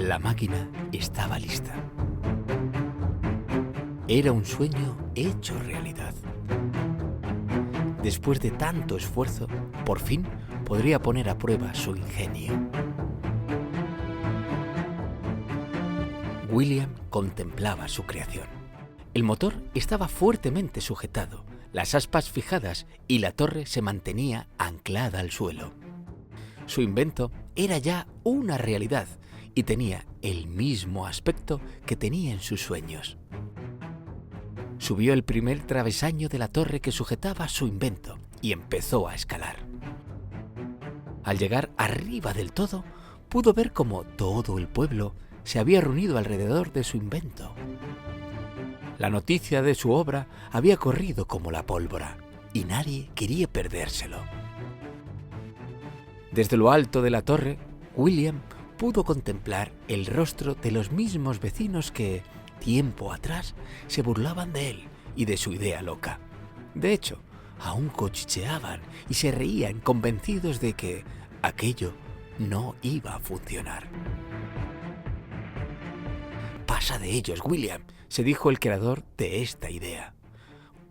La máquina estaba lista. Era un sueño hecho realidad. Después de tanto esfuerzo, por fin podría poner a prueba su ingenio. William contemplaba su creación. El motor estaba fuertemente sujetado, las aspas fijadas y la torre se mantenía anclada al suelo. Su invento era ya una realidad y tenía el mismo aspecto que tenía en sus sueños. Subió el primer travesaño de la torre que sujetaba su invento y empezó a escalar. Al llegar arriba del todo, pudo ver cómo todo el pueblo se había reunido alrededor de su invento. La noticia de su obra había corrido como la pólvora y nadie quería perdérselo. Desde lo alto de la torre, William pudo contemplar el rostro de los mismos vecinos que, tiempo atrás, se burlaban de él y de su idea loca. De hecho, aún cuchicheaban y se reían convencidos de que aquello no iba a funcionar. «Pasa de ellos, William», se dijo el creador de esta idea.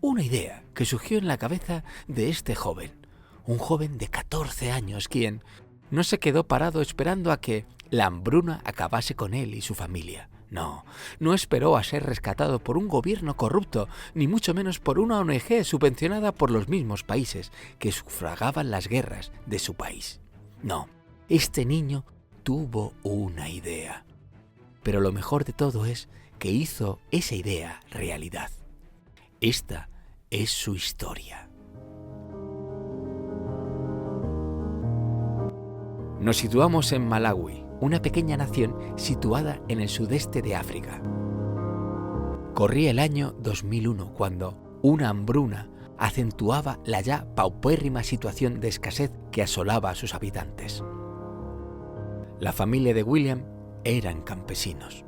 Una idea que surgió en la cabeza de este joven, un joven de 14 años quien no se quedó parado esperando a que la hambruna acabase con él y su familia. No esperó a ser rescatado por un gobierno corrupto, ni mucho menos por una ONG subvencionada por los mismos países que sufragaban las guerras de su país. No, este niño tuvo una idea. Pero lo mejor de todo es que hizo esa idea realidad. Esta es su historia. Nos situamos en Malawi, una pequeña nación situada en el sudeste de África. Corría el año 2001 cuando una hambruna acentuaba la ya paupérrima situación de escasez que asolaba a sus habitantes. La familia de William eran campesinos.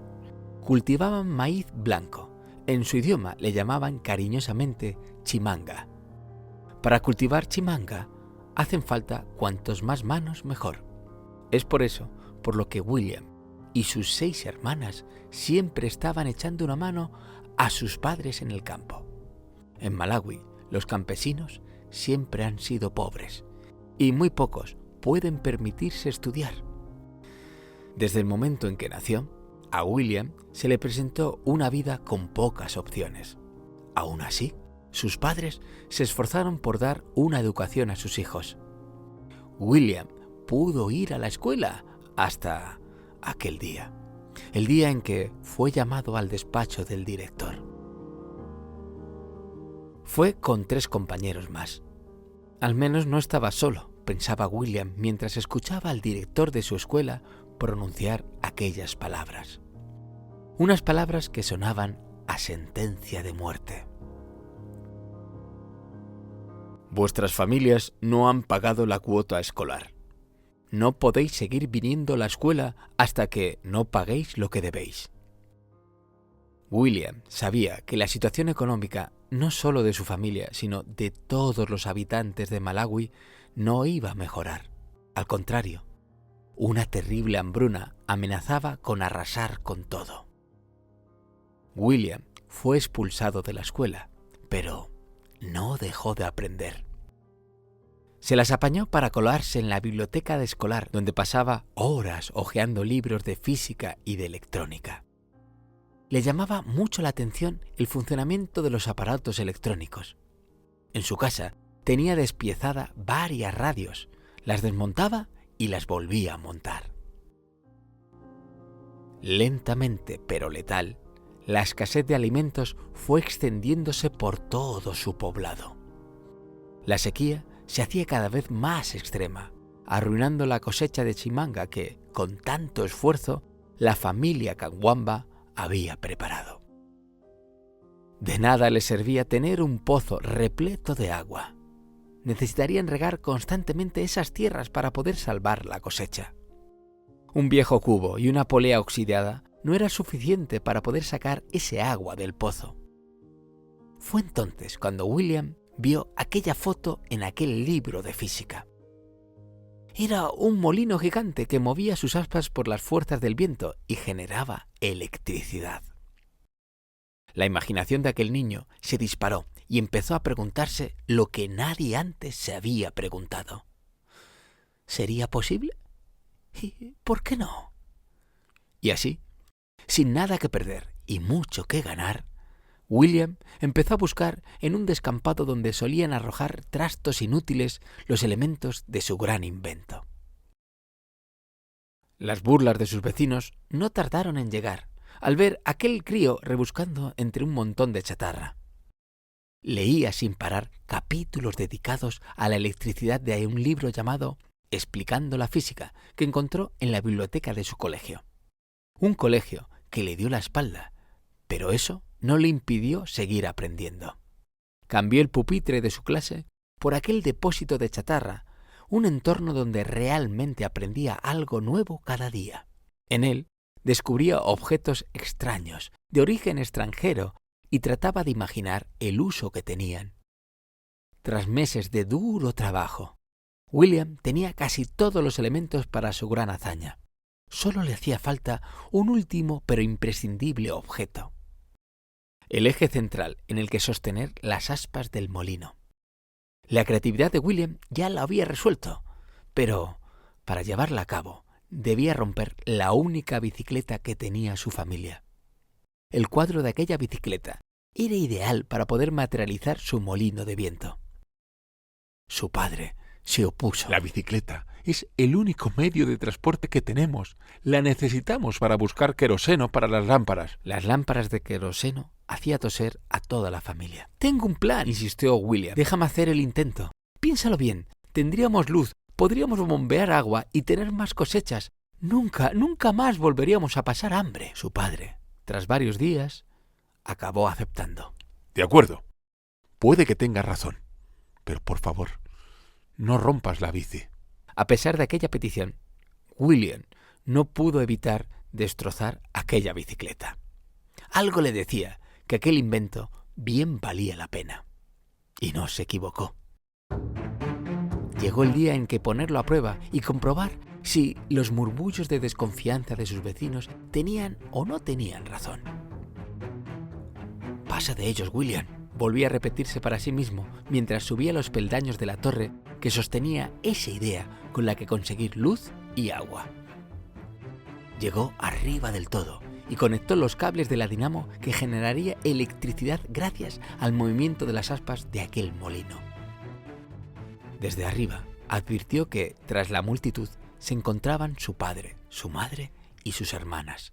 Cultivaban maíz blanco. En su idioma le llamaban cariñosamente chimanga. Para cultivar chimanga hacen falta cuantos más manos mejor. Es por eso por lo que William y sus 6 hermanas siempre estaban echando una mano a sus padres en el campo. En Malawi, los campesinos siempre han sido pobres y muy pocos pueden permitirse estudiar. Desde el momento en que nació, a William se le presentó una vida con pocas opciones. Aún así, sus padres se esforzaron por dar una educación a sus hijos. William pudo ir a la escuela hasta aquel día, el día en que fue llamado al despacho del director. Fue con 3 compañeros más. Al menos no estaba solo, pensaba William mientras escuchaba al director de su escuela pronunciar aquellas palabras. Unas palabras que sonaban a sentencia de muerte. Vuestras familias no han pagado la cuota escolar. No podéis seguir viniendo a la escuela hasta que no paguéis lo que debéis. William sabía que la situación económica, no solo de su familia, sino de todos los habitantes de Malawi, no iba a mejorar. Al contrario, una terrible hambruna amenazaba con arrasar con todo. William fue expulsado de la escuela, pero no dejó de aprender. Se las apañó para colarse en la biblioteca de escolar, donde pasaba horas hojeando libros de física y de electrónica. Le llamaba mucho la atención el funcionamiento de los aparatos electrónicos. En su casa tenía despiezada varias radios, las desmontaba y las volvía a montar. Lentamente, pero letal, la escasez de alimentos fue extendiéndose por todo su poblado. La sequía se hacía cada vez más extrema, arruinando la cosecha de chimanga que, con tanto esfuerzo, la familia Kangwamba había preparado. De nada les servía tener un pozo repleto de agua. Necesitarían regar constantemente esas tierras para poder salvar la cosecha. Un viejo cubo y una polea oxidada no era suficiente para poder sacar ese agua del pozo. Fue entonces cuando William vio aquella foto en aquel libro de física. Era un molino gigante que movía sus aspas por las fuerzas del viento y generaba electricidad. La imaginación de aquel niño se disparó y empezó a preguntarse lo que nadie antes se había preguntado. ¿Sería posible? ¿Y por qué no? Y así, sin nada que perder y mucho que ganar, William empezó a buscar en un descampado donde solían arrojar trastos inútiles los elementos de su gran invento. Las burlas de sus vecinos no tardaron en llegar al ver a aquel crío rebuscando entre un montón de chatarra. Leía sin parar capítulos dedicados a la electricidad de un libro llamado Explicando la física que encontró en la biblioteca de su colegio. Un colegio que le dio la espalda, pero eso no le impidió seguir aprendiendo. Cambió el pupitre de su clase por aquel depósito de chatarra, un entorno donde realmente aprendía algo nuevo cada día. En él descubría objetos extraños, de origen extranjero, y trataba de imaginar el uso que tenían. Tras meses de duro trabajo, William tenía casi todos los elementos para su gran hazaña. Solo le hacía falta un último pero imprescindible objeto: el eje central en el que sostener las aspas del molino. La creatividad de William ya la había resuelto, pero para llevarla a cabo debía romper la única bicicleta que tenía su familia. El cuadro de aquella bicicleta era ideal para poder materializar su molino de viento. Su padre se opuso. La bicicleta es el único medio de transporte que tenemos. La necesitamos para buscar queroseno para las lámparas. Las lámparas de queroseno hacía toser a toda la familia. «Tengo un plan», insistió William. «Déjame hacer el intento. Piénsalo bien. Tendríamos luz, podríamos bombear agua y tener más cosechas. Nunca más volveríamos a pasar hambre». Su padre, tras varios días, acabó aceptando. De acuerdo. Puede que tengas razón. Pero por favor, no rompas la bici. A pesar de aquella petición, William no pudo evitar destrozar aquella bicicleta. Algo le decía que aquel invento bien valía la pena. Y no se equivocó. Llegó el día en que ponerlo a prueba y comprobar si los murmullos de desconfianza de sus vecinos tenían o no tenían razón. «Pasa de ellos, William», volvía a repetirse para sí mismo mientras subía los peldaños de la torre que sostenía esa idea con la que conseguir luz y agua. Llegó arriba del todo y conectó los cables de la dinamo que generaría electricidad gracias al movimiento de las aspas de aquel molino. Desde arriba advirtió que, tras la multitud, se encontraban su padre, su madre y sus hermanas.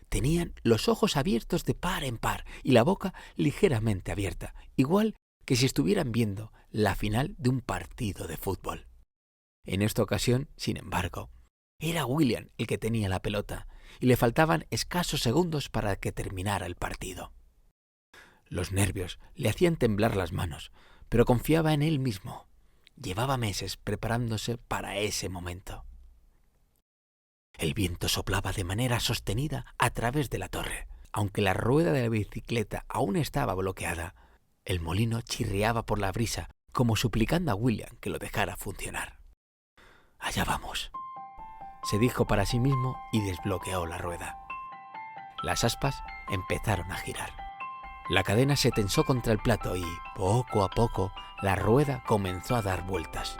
Tenían los ojos abiertos de par en par y la boca ligeramente abierta, igual que si estuvieran viendo la final de un partido de fútbol. En esta ocasión, sin embargo, era William el que tenía la pelota y le faltaban escasos segundos para que terminara el partido. Los nervios le hacían temblar las manos, pero confiaba en él mismo. Llevaba meses preparándose para ese momento. El viento soplaba de manera sostenida a través de la torre. Aunque la rueda de la bicicleta aún estaba bloqueada, el molino chirriaba por la brisa, como suplicando a William que lo dejara funcionar. «Allá vamos», se dijo para sí mismo y desbloqueó la rueda. Las aspas empezaron a girar. La cadena se tensó contra el plato y, poco a poco, la rueda comenzó a dar vueltas.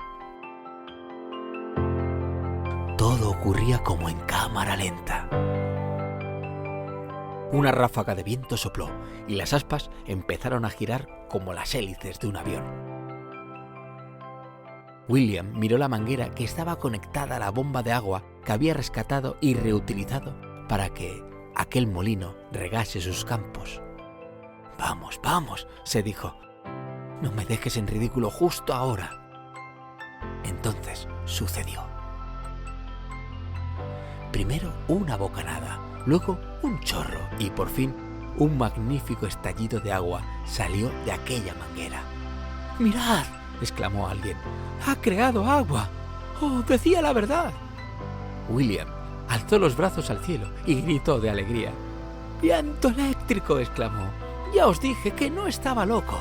Todo ocurría como en cámara lenta. Una ráfaga de viento sopló y las aspas empezaron a girar como las hélices de un avión. William miró la manguera que estaba conectada a la bomba de agua que había rescatado y reutilizado para que aquel molino regase sus campos. «Vamos, vamos», se dijo. «No me dejes en ridículo justo ahora». Entonces sucedió. Primero una bocanada, luego un chorro y por fin un magnífico estallido de agua salió de aquella manguera. «¡Mirad!», exclamó alguien. «¡Ha creado agua! ¡Oh, decía la verdad!». William alzó los brazos al cielo y gritó de alegría. «¡Viento eléctrico!», exclamó. «Ya os dije que no estaba loco».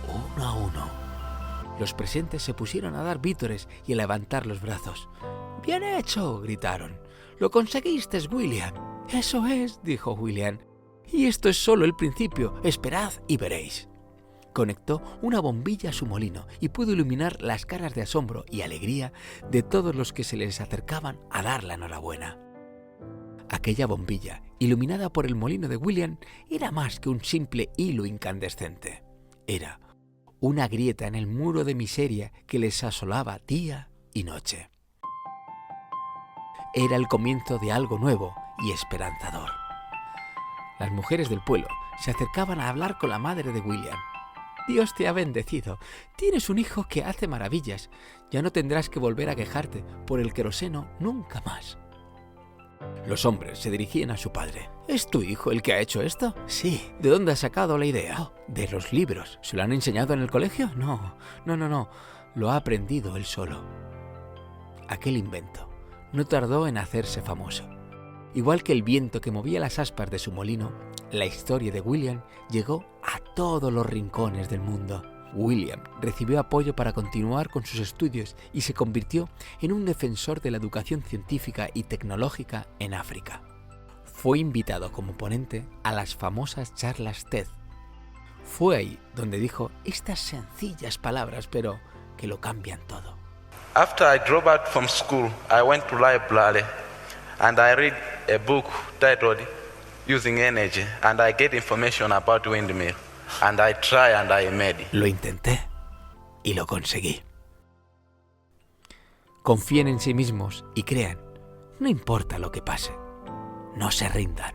Uno a uno, Los presentes se pusieron a dar vítores y a levantar los brazos. «¡Bien hecho!», gritaron. «¡Lo conseguiste, William!». «Eso es», dijo William. «Y esto es solo el principio. Esperad y veréis». Conectó una bombilla a su molino y pudo iluminar las caras de asombro y alegría de todos los que se les acercaban a dar la enhorabuena. Aquella bombilla, iluminada por el molino de William, era más que un simple hilo incandescente. Era una grieta en el muro de miseria que les asolaba día y noche. Era el comienzo de algo nuevo y esperanzador. Las mujeres del pueblo se acercaban a hablar con la madre de William. «Dios te ha bendecido. Tienes un hijo que hace maravillas. Ya no tendrás que volver a quejarte por el queroseno nunca más». Los hombres se dirigían a su padre. «¿Es tu hijo el que ha hecho esto?». «Sí». «¿De dónde has sacado la idea?». «Oh, de los libros». «¿Se lo han enseñado en el colegio?». No. Lo ha aprendido él solo». Aquel invento no tardó en hacerse famoso. Igual que el viento que movía las aspas de su molino, la historia de William llegó a todos los rincones del mundo. William recibió apoyo para continuar con sus estudios y se convirtió en un defensor de la educación científica y tecnológica en África. Fue invitado como ponente a las famosas charlas TED. Fue ahí donde dijo estas sencillas palabras, pero que lo cambian todo. After I drove out from school, I went to library and I read a book titled Using Energy, and I get information about windmill, and I try and I made it. Lo intenté y lo conseguí. Confíen en sí mismos y crean, no importa lo que pase, no se rindan.